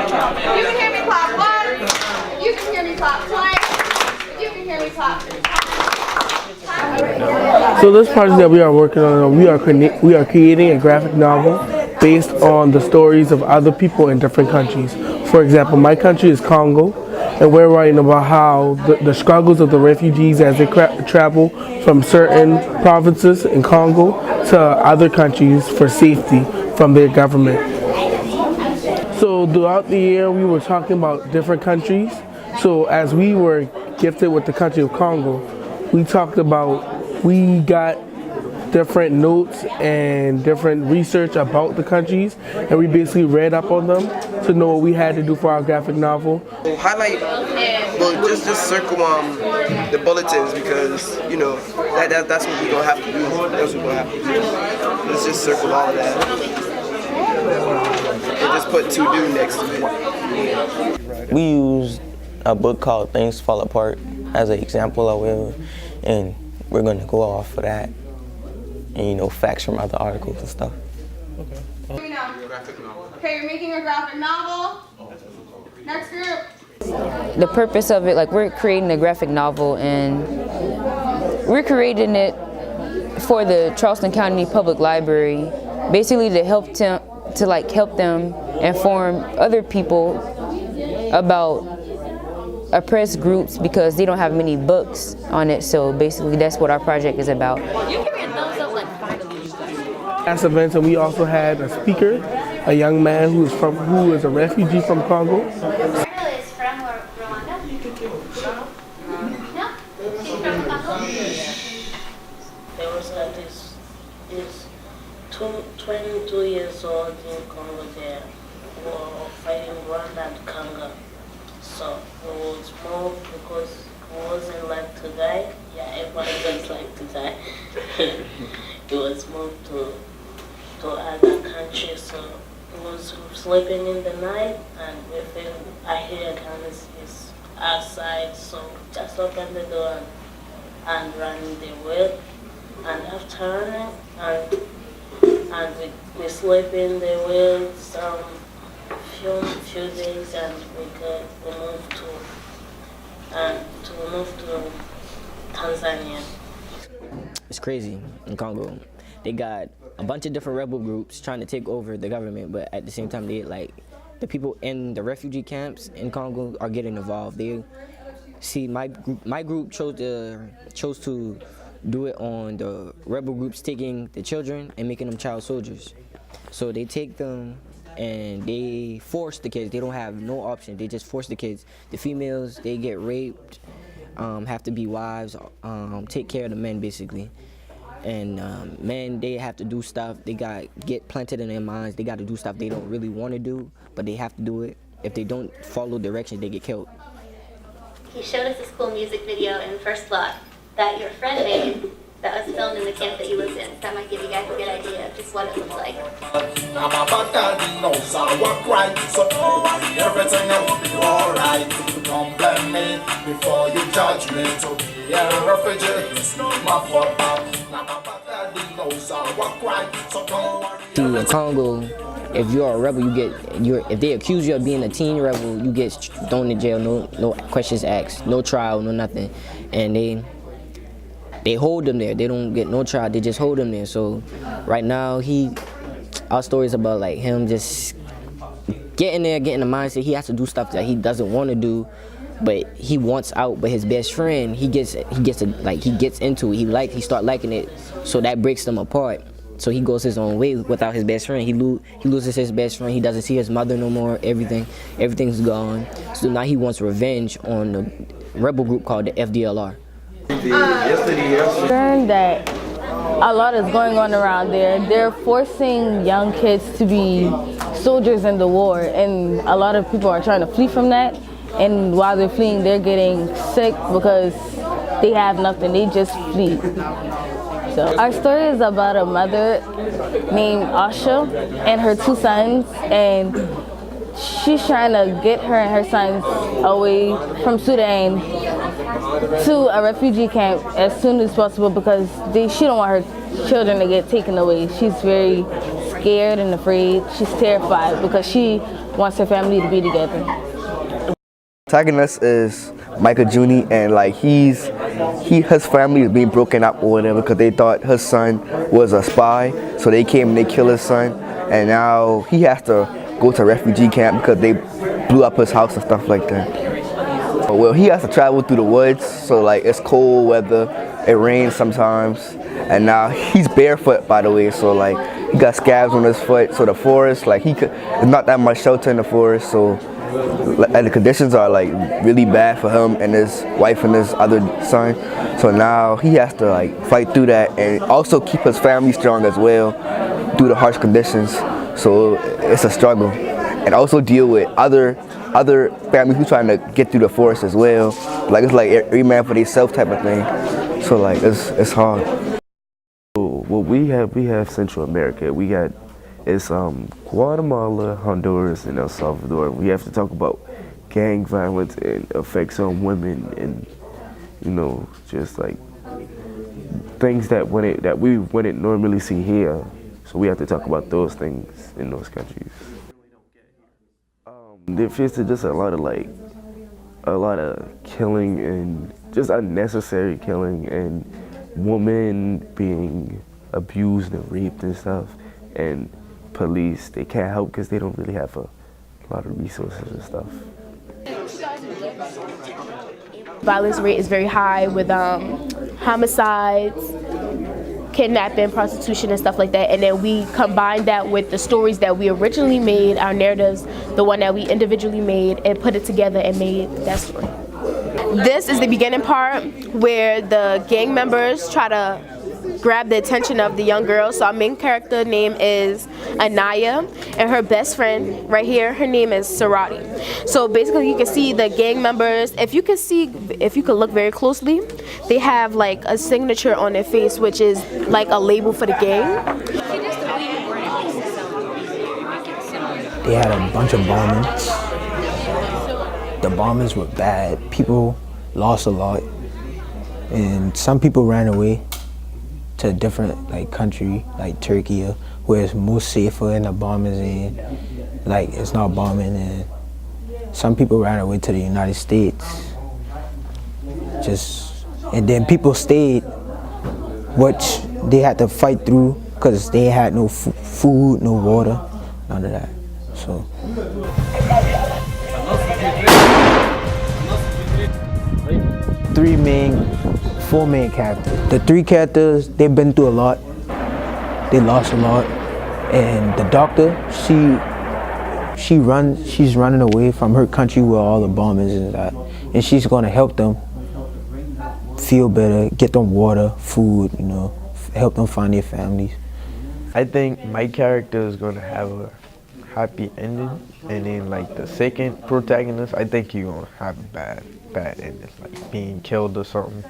You can hear me clap once. You can hear me clap twice. You can hear me clap 3 times. So this project that we are working on, we are creating a graphic novel based on the stories of other people in different countries. For example, my country is Congo, and we're writing about how the struggles of the refugees as they travel from certain provinces in Congo to other countries for safety from their government. So throughout the year, we were talking about different countries. So as we were gifted with the country of Congo, we got different notes and different research about the countries, and we basically read up on them to know what we had to do for our graphic novel. We'll highlight, well, just circle the bulletins, because you know that's what we're gonna have to do. That's what we're gonna have to do. Let's just circle all of that and just put to do next to it. We used a book called Things Fall Apart as an example of it, and we're going to go off of that and, you know, facts from other articles and stuff. Okay, you're making a graphic novel. Next group. The purpose of it, like, we're creating a graphic novel, and we're creating it for the Charleston County Public Library, basically to help them inform other people about oppressed groups, because they don't have many books on it. So basically that's what our project is about. Last event, and we also had a speaker, a young man who is a refugee from Congo. Is from Rwanda? No? She's from Congo? There was this 22 years old in Congo there were fighting Rwanda and Congo. So it was more because it wasn't like to die. Yeah, everybody does like to die. It was moved to other countries. So it was sleeping in the night, and I hear guns is outside. So just open the door and run the way. And after running, and we sleep in the way some few days, and we moved to Tanzania. It's crazy in Congo. They got a bunch of different rebel groups trying to take over the government, but at the same time, the people in the refugee camps in Congo are getting involved. My group chose to do it on the rebel groups taking the children and making them child soldiers. So they take them and they force the kids. They don't have no option. They just force the kids. The females, they get raped, have to be wives, take care of the men basically. And men, they have to do stuff. They get planted in their minds. They got to do stuff they don't really want to do, but they have to do it. If they don't follow directions, they get killed. He showed us a school music video in First Lot that your friend made that was filmed in the camp that he was in. That might give you guys a good idea of just what it looks like. See, in Congo, if you're a rebel, if they accuse you of being a teen rebel, you get thrown in jail, no questions asked, no trial, no nothing. And they hold them there. They don't get no trial. They just hold them there. So right now, our story is about like him just getting there, getting the mindset. He has to do stuff that he doesn't want to do, but he wants out. But his best friend, he gets into it. He start liking it. So that breaks them apart. So he goes his own way without his best friend. He loses his best friend. He doesn't see his mother no more. Everything's gone. So now he wants revenge on the rebel group called the FDLR. Learned that a lot is going on around there. They're forcing young kids to be soldiers in the war, and a lot of people are trying to flee from that. And while they're fleeing, they're getting sick because they have nothing. They just flee. So our story is about a mother named Asha and her 2 sons, and she's trying to get her and her sons away from Sudan to a refugee camp as soon as possible because she don't want her children to get taken away. She's very scared and afraid. She's terrified because she wants her family to be together. Protagonist is Michael Jr. and like his family is being broken up or whatever because they thought his son was a spy, so they came and they killed his son, and now he has to go to a refugee camp because they blew up his house and stuff like that. Well, he has to travel through the woods, so like it's cold weather, it rains sometimes, and now he's barefoot, by the way, so like he got scabs on his foot. So the forest, like there's not that much shelter in the forest, so and the conditions are like really bad for him and his wife and his other son. So now he has to like fight through that and also keep his family strong as well through the harsh conditions. So it's a struggle, and also deal with other families who trying to get through the forest as well. Like it's like every man for themselves type of thing. So like it's hard. Well, we have Central America. It's Guatemala, Honduras, and El Salvador. We have to talk about gang violence and effects on women, and just like things that we wouldn't normally see here. So we have to talk about those things in those countries. There is just a lot of killing and just unnecessary killing, and women being abused and raped and stuff, and police, they can't help because they don't really have a lot of resources and stuff. Violence rate is very high with homicides, kidnapping, prostitution, and stuff like that. And then we combine that with the stories that we originally made, our narratives, the one that we individually made, and put it together and made that story. This is the beginning part where the gang members try to grab the attention of the young girl. So our main character name is Anaya, and her best friend right here, her name is Sarati. So basically you can see the gang members, if you could look very closely, they have like a signature on their face, which is like a label for the gang. They had a bunch of bombings. The bombings were bad. People lost a lot, and some people ran away to a different country like Turkey, where it's more safer in the bombings and it's not bombing. And some people ran away to the United States. And then people stayed, which they had to fight through because they had no food, no water, none of that. So. Four main characters. The three characters, they've been through a lot. They lost a lot. And the doctor, she's running away from her country where all the bombings and that. And she's gonna help them feel better, get them water, food, help them find their families. I think my character is gonna have a happy ending, and then the second protagonist, I think he's gonna have a bad ending, like being killed or something.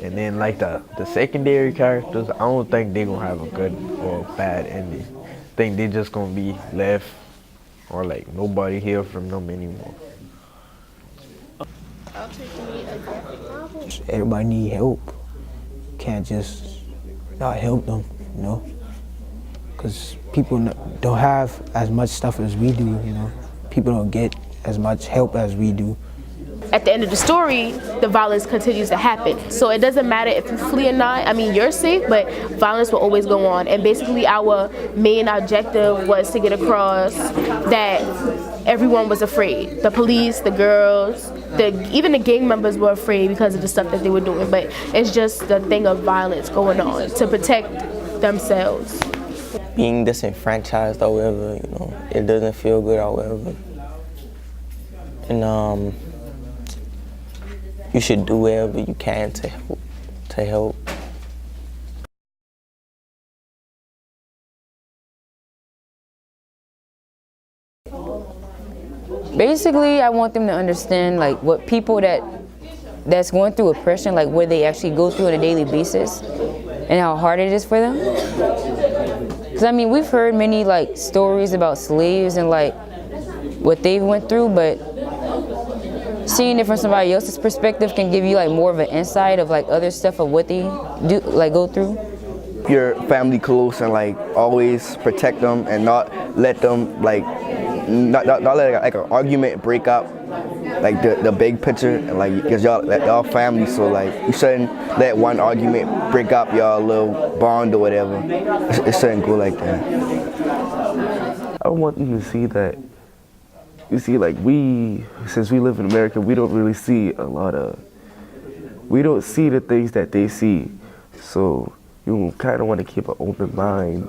And then the secondary characters, I don't think they're gonna have a good or bad ending. I think they're just gonna be left, or nobody hear from them anymore. Everybody need help. Can't just not help them, because people don't have as much stuff as we do, People don't get as much help as we do. At the end of the story, the violence continues to happen. So it doesn't matter if you flee or not. I mean, you're safe, but violence will always go on. And basically our main objective was to get across that everyone was afraid. The police, the girls, even the gang members were afraid because of the stuff that they were doing. But it's just the thing of violence going on to protect themselves. Being disenfranchised, however, it doesn't feel good, however. And you should do whatever you can to help. Basically, I want them to understand what people that's going through oppression, what they actually go through on a daily basis, and how hard it is for them. Because we've heard many stories about slaves and what they went through, but seeing it from somebody else's perspective can give you more of an insight of other stuff of what they do go through. Your family close and always protect them and not let them not let like an argument break up like the big picture, and like because y'all family, so like you shouldn't let one argument break up y'all little bond or whatever. It shouldn't go like that. I want you to see that. You see, like since we live in America, we don't really see we don't see the things that they see. So you kind of want to keep an open mind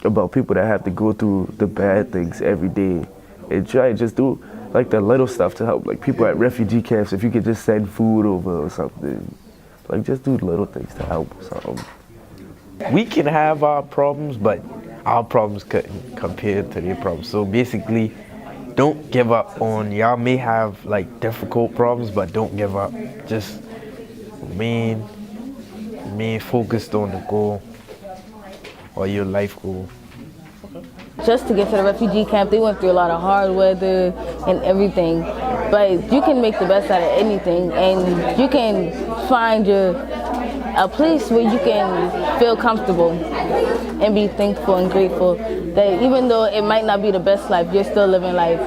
about people that have to go through the bad things every day, and try to just do like the little stuff to help, like people at refugee camps. If you could just send food over or something, like just do little things to help or something. We can have our problems, but our problems couldn't compare to their problems. So basically, don't give up on, y'all may have like difficult problems, but don't give up. Just remain focused on the goal or your life goal. Just to get to the refugee camp, they went through a lot of hard weather and everything. But you can make the best out of anything, and you can find a place where you can feel comfortable and be thankful and grateful that even though it might not be the best life, you're still living life.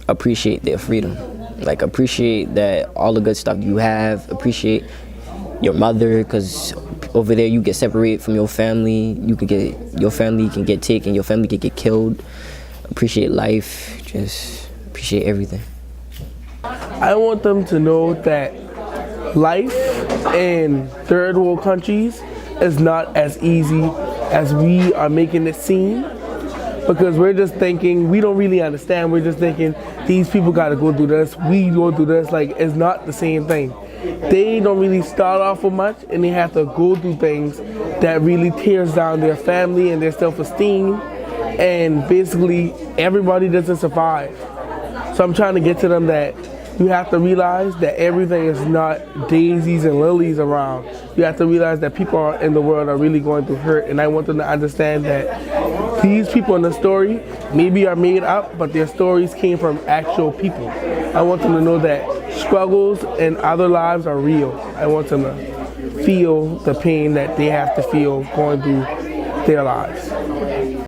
Appreciate their freedom. Like, appreciate that all the good stuff you have. Appreciate your mother, because over there you get separated from your family. Your family can get taken, your family can get killed. Appreciate life, just appreciate everything. I want them to know that life in third world countries is not as easy as we are making it seem, because we're just thinking, we don't really understand. We're just thinking these people got to go through this, we go through this. Like, it's not the same thing. They don't really start off with much, and they have to go through things that really tears down their family and their self-esteem, and basically everybody doesn't survive. So I'm trying to get to them that you have to realize that everything is not daisies and lilies around. You have to realize that people in the world are really going through hurt, and I want them to understand that these people in the story maybe are made up, but their stories came from actual people. I want them to know that struggles in other lives are real. I want them to feel the pain that they have to feel going through their lives.